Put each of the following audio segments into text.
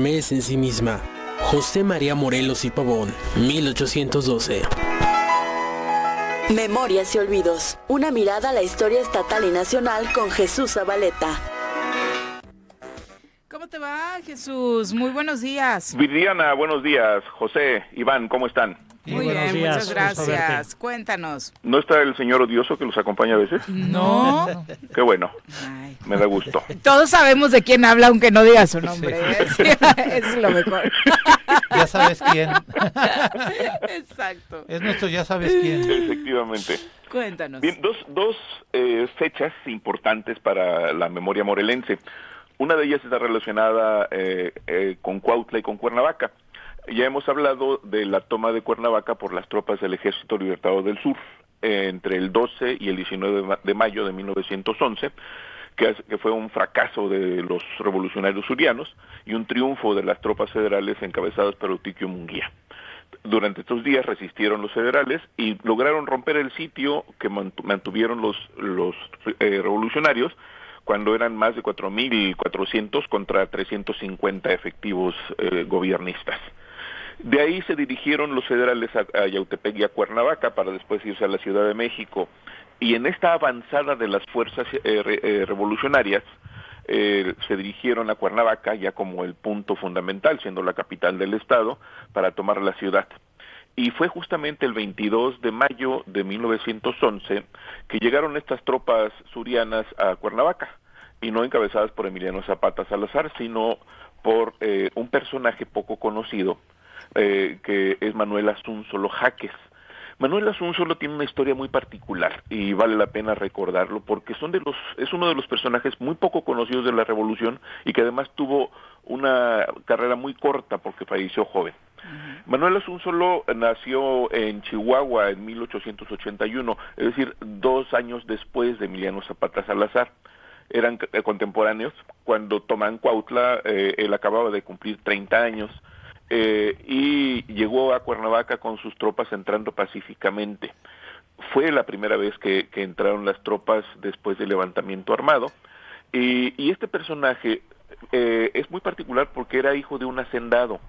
Kermés en sí misma. José María Morelos y Pavón, 1812. Memorias y olvidos. Una mirada a la historia estatal y nacional con Jesús Zabaleta. ¿Cómo te va, Jesús? Muy buenos días. Viridiana, buenos días. José, Iván, ¿cómo están? Muy bien, muchas gracias. Cuéntanos. ¿No está el señor odioso que los acompaña a veces? No. Qué bueno. Ay. Me da gusto. Todos sabemos de quién habla, aunque no diga su nombre. Sí. Eso es lo mejor. Ya sabes quién. Exacto. Es nuestro ya sabes quién. Efectivamente. Cuéntanos. Bien, dos fechas importantes para la memoria morelense. Una de ellas está relacionada con Cuautla y con Cuernavaca. Ya hemos hablado de la toma de Cuernavaca por las tropas del Ejército Libertador del Sur entre el 12 y el 19 de mayo de 1911, que fue un fracaso de los revolucionarios surianos y un triunfo de las tropas federales encabezadas por Eutiquio Munguía. Durante estos días resistieron los federales y lograron romper el sitio que mantuvieron los revolucionarios, cuando eran más de 4.400 contra 350 efectivos gobiernistas. De ahí se dirigieron los federales a Yautepec y a Cuernavaca para después irse a la Ciudad de México. Y en esta avanzada de las fuerzas revolucionarias, se dirigieron a Cuernavaca ya como el punto fundamental, siendo la capital del estado, para tomar la ciudad. Y fue justamente el 22 de mayo de 1911 que llegaron estas tropas surianas a Cuernavaca, y no encabezadas por Emiliano Zapata Salazar, sino por un personaje poco conocido, que es Manuel Asúnzolo Jáquez. Manuel Asúnzolo tiene una historia muy particular y vale la pena recordarlo porque es uno de los personajes muy poco conocidos de la Revolución y que además tuvo una carrera muy corta porque falleció joven. Manuel Asúnzolo nació en Chihuahua en 1881, es decir, 2 años después de Emiliano Zapata Salazar. Eran contemporáneos. Cuando toman Cuautla, él acababa de cumplir 30 años, y llegó a Cuernavaca con sus tropas entrando pacíficamente. Fue la primera vez que entraron las tropas después del levantamiento armado, y este personaje es muy particular porque era hijo de un hacendado,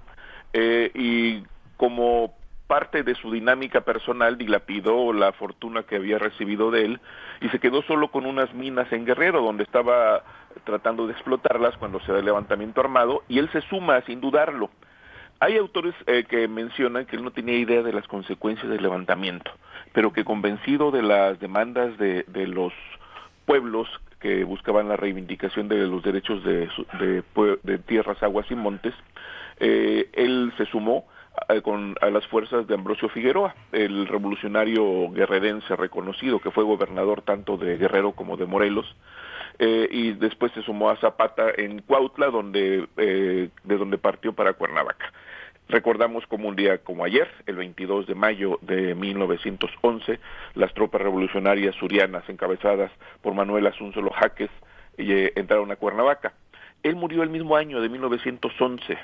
y como parte de su dinámica personal dilapidó la fortuna que había recibido de él y se quedó solo con unas minas en Guerrero, donde estaba tratando de explotarlas cuando se da el levantamiento armado, y él se suma sin dudarlo. Hay autores que mencionan que él no tenía idea de las consecuencias del levantamiento, pero que convencido de las demandas de los pueblos que buscaban la reivindicación de los derechos de tierras, aguas y montes, él se sumó a las fuerzas de Ambrosio Figueroa, el revolucionario guerrerense reconocido que fue gobernador tanto de Guerrero como de Morelos, y después se sumó a Zapata en Cuautla, de donde partió para Cuernavaca. Recordamos como un día como ayer, el 22 de mayo de 1911, las tropas revolucionarias surianas encabezadas por Manuel Asúnzolo Jáquez entraron a Cuernavaca. Él murió el mismo año de 1911,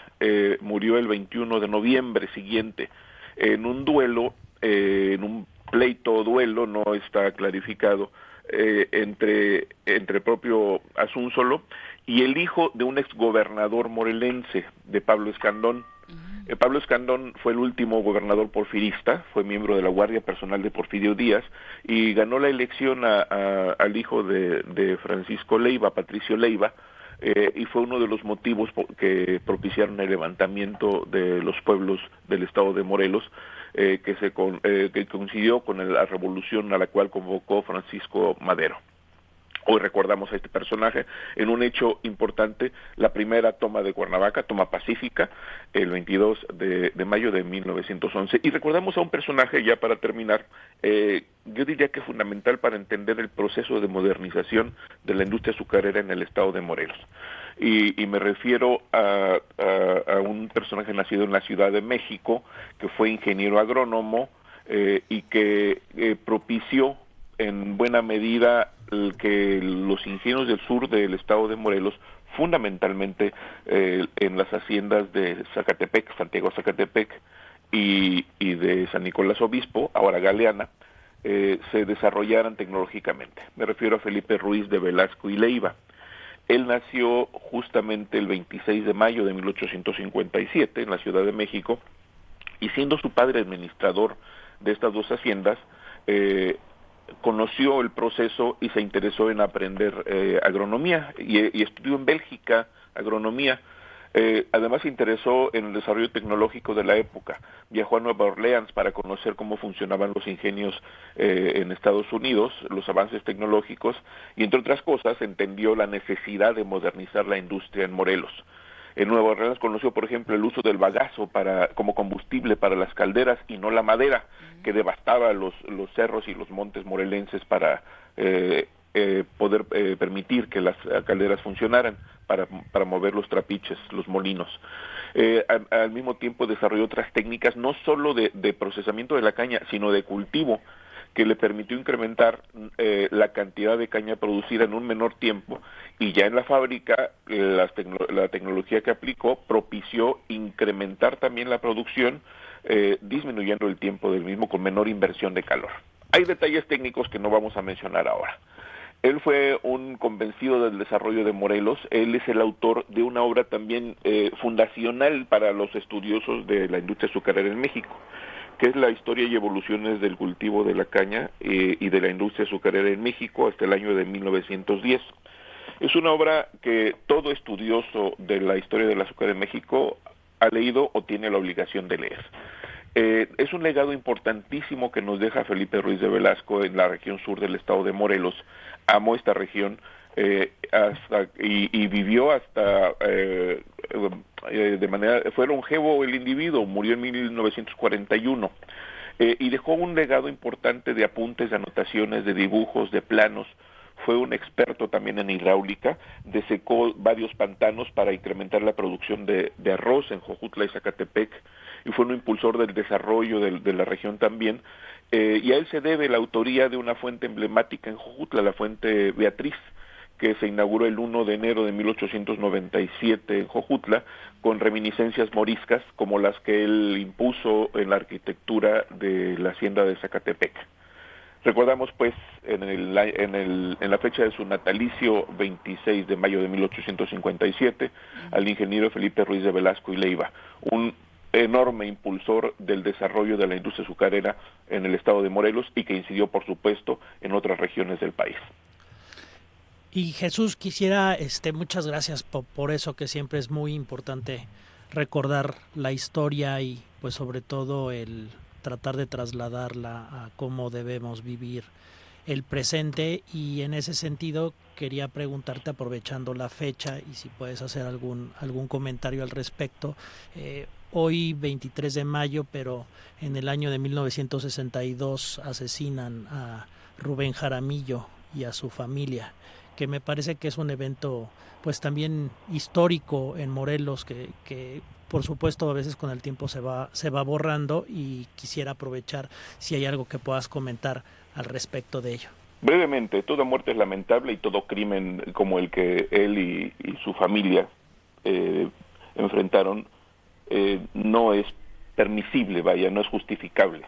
murió el 21 de noviembre siguiente, en un duelo, en un pleito duelo, no está clarificado, entre el propio Asúnzolo y el hijo de un exgobernador morelense, de Pablo Escandón. Pablo Escandón fue el último gobernador porfirista, fue miembro de la Guardia Personal de Porfirio Díaz y ganó la elección al hijo de Francisco Leiva, Patricio Leiva, y fue uno de los motivos que propiciaron el levantamiento de los pueblos del estado de Morelos, que coincidió con la revolución a la cual convocó Francisco Madero. Hoy recordamos a este personaje en un hecho importante, la primera toma de Cuernavaca, toma pacífica, el 22 de mayo de 1911. Y recordamos a un personaje, ya para terminar, yo diría que fundamental para entender el proceso de modernización de la industria azucarera en el estado de Morelos. Y me refiero a un personaje nacido en la Ciudad de México, que fue ingeniero agrónomo, y que propició en buena medida que los ingenios del sur del estado de Morelos, fundamentalmente en las haciendas de Zacatepec, Santiago Zacatepec y de San Nicolás Obispo, ahora Galeana, se desarrollaran tecnológicamente. Me refiero a Felipe Ruiz de Velasco y Leiva. Él nació justamente el 26 de mayo de 1857 en la Ciudad de México, y siendo su padre administrador de estas dos haciendas, conoció el proceso y se interesó en aprender agronomía, y estudió en Bélgica agronomía. Además se interesó en el desarrollo tecnológico de la época. Viajó a Nueva Orleans para conocer cómo funcionaban los ingenios en Estados Unidos, los avances tecnológicos, y entre otras cosas entendió la necesidad de modernizar la industria en Morelos. En Nueva Orleans conoció, por ejemplo, el uso del bagazo como combustible para las calderas y no la madera, que devastaba los cerros y los montes morelenses para poder permitir que las calderas funcionaran para mover los trapiches, los molinos. Al mismo tiempo desarrolló otras técnicas, no solo de procesamiento de la caña, sino de cultivo, que le permitió incrementar la cantidad de caña producida en un menor tiempo, y ya en la fábrica la tecnología que aplicó propició incrementar también la producción, disminuyendo el tiempo del mismo con menor inversión de calor. Hay detalles técnicos que no vamos a mencionar ahora. Él fue un convencido del desarrollo de Morelos. Él es el autor de una obra también fundacional para los estudiosos de la industria azucarera en México, que es la historia y evoluciones del cultivo de la caña y de la industria azucarera en México hasta el año de 1910. Es una obra que todo estudioso de la historia del azúcar en México ha leído o tiene la obligación de leer. Es un legado importantísimo que nos deja Felipe Ruiz de Velasco en la región sur del estado de Morelos. Amó esta región y vivió hasta fue longevo el individuo, murió en 1941 y dejó un legado importante de apuntes, de anotaciones, de dibujos, de planos. Fue un experto también en hidráulica, desecó varios pantanos para incrementar la producción de arroz en Jojutla y Zacatepec, y fue un impulsor del desarrollo de la región también, y a él se debe la autoría de una fuente emblemática en Jojutla, la fuente Beatriz, que se inauguró el 1 de enero de 1897 en Jojutla, con reminiscencias moriscas como las que él impuso en la arquitectura de la hacienda de Zacatepec. Recordamos pues en la fecha de su natalicio, 26 de mayo de 1857, al ingeniero Felipe Ruiz de Velasco y Leiva, un enorme impulsor del desarrollo de la industria azucarera en el estado de Morelos y que incidió, por supuesto, en otras regiones del país. Y Jesús, quisiera, muchas gracias por eso, que siempre es muy importante recordar la historia y pues sobre todo el tratar de trasladarla a cómo debemos vivir el presente, y en ese sentido quería preguntarte, aprovechando la fecha, y si puedes hacer algún comentario al respecto. Hoy 23 de mayo, pero en el año de 1962 asesinan a Rubén Jaramillo y a su familia, que me parece que es un evento pues también histórico en Morelos, que por supuesto a veces con el tiempo se va borrando, y quisiera aprovechar si hay algo que puedas comentar al respecto de ello. Brevemente, toda muerte es lamentable y todo crimen como el que él y su familia enfrentaron no es permisible, no es justificable.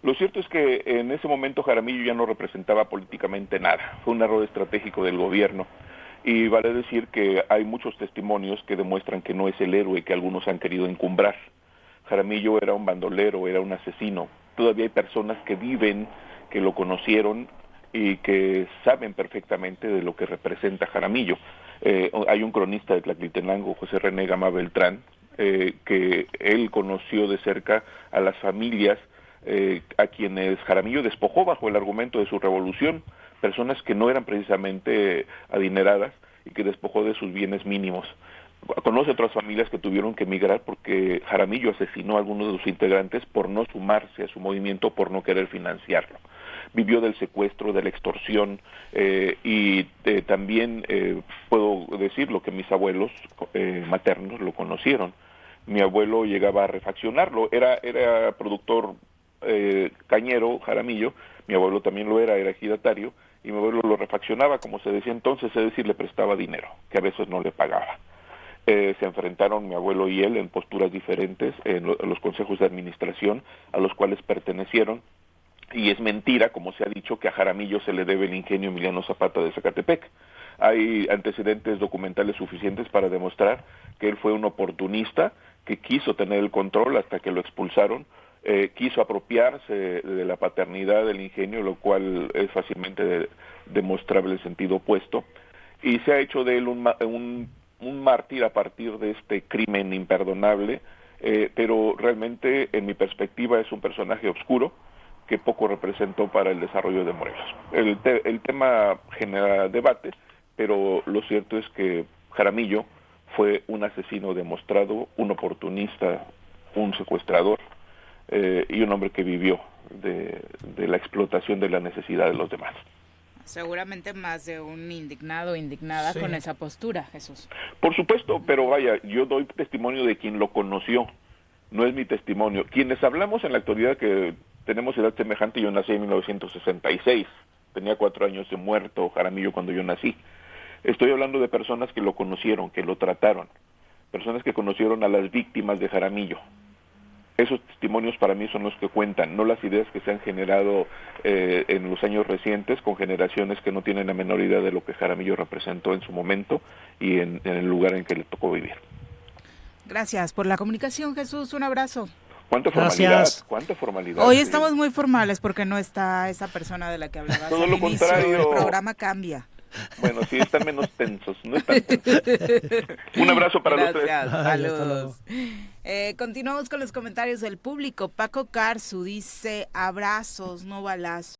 Lo cierto es que en ese momento Jaramillo ya no representaba políticamente nada. Fue un error estratégico del gobierno, y vale decir que hay muchos testimonios que demuestran que no es el héroe que algunos han querido encumbrar. Jaramillo era un bandolero, era un asesino. Todavía hay personas que viven, que lo conocieron y que saben perfectamente de lo que representa Jaramillo. Hay un cronista de Tlaquiltenango, José René Gama Beltrán, que él conoció de cerca a las familias a quienes Jaramillo despojó bajo el argumento de su revolución, personas que no eran precisamente adineradas y que despojó de sus bienes mínimos. Conoce otras familias que tuvieron que emigrar porque Jaramillo asesinó a algunos de sus integrantes por no sumarse a su movimiento, por no querer financiarlo. Vivió del secuestro, de la extorsión, y también puedo decirlo que mis abuelos maternos lo conocieron. Mi abuelo llegaba a refaccionarlo, era productor cañero, Jaramillo. Mi abuelo también lo era ejidatario, y mi abuelo lo refaccionaba, como se decía entonces, es decir, le prestaba dinero, que a veces no le pagaba. Se enfrentaron mi abuelo y él en posturas diferentes en los consejos de administración a los cuales pertenecieron, y es mentira, como se ha dicho, que a Jaramillo se le debe el ingenio Emiliano Zapata de Zacatepec. Hay antecedentes documentales suficientes para demostrar que él fue un oportunista que quiso tener el control hasta que lo expulsaron, quiso apropiarse de la paternidad del ingenio, lo cual es fácilmente demostrable el sentido opuesto, y se ha hecho de él un mártir a partir de este crimen imperdonable, pero realmente en mi perspectiva es un personaje oscuro que poco representó para el desarrollo de Morelos. El tema genera debate, pero lo cierto es que Jaramillo fue un asesino demostrado, un oportunista, un secuestrador, y un hombre que vivió de la explotación de la necesidad de los demás. Seguramente más de un indignado o indignada con esa postura, Jesús. Por supuesto, pero vaya, yo doy testimonio de quien lo conoció, no es mi testimonio. Quienes hablamos en la actualidad que tenemos edad semejante, yo nací en 1966, tenía 4 años de muerto Jaramillo cuando yo nací. Estoy hablando de personas que lo conocieron, que lo trataron, personas que conocieron a las víctimas de Jaramillo. Esos testimonios para mí son los que cuentan, no las ideas que se han generado en los años recientes con generaciones que no tienen la menor idea de lo que Jaramillo representó en su momento y en el lugar en que le tocó vivir. Gracias por la comunicación, Jesús. Un abrazo. ¿Cuánta formalidad? Gracias. ¿Cuánta formalidad? Hoy estamos muy formales porque no está esa persona de la que hablabas Todo al lo inicio. contrario. El programa cambia. Bueno, sí, están menos tensos, no están tensos. Un abrazo para los tres. Gracias, Ay, hasta saludos. Continuamos con los comentarios del público. Paco Carzu dice, abrazos, no balazos.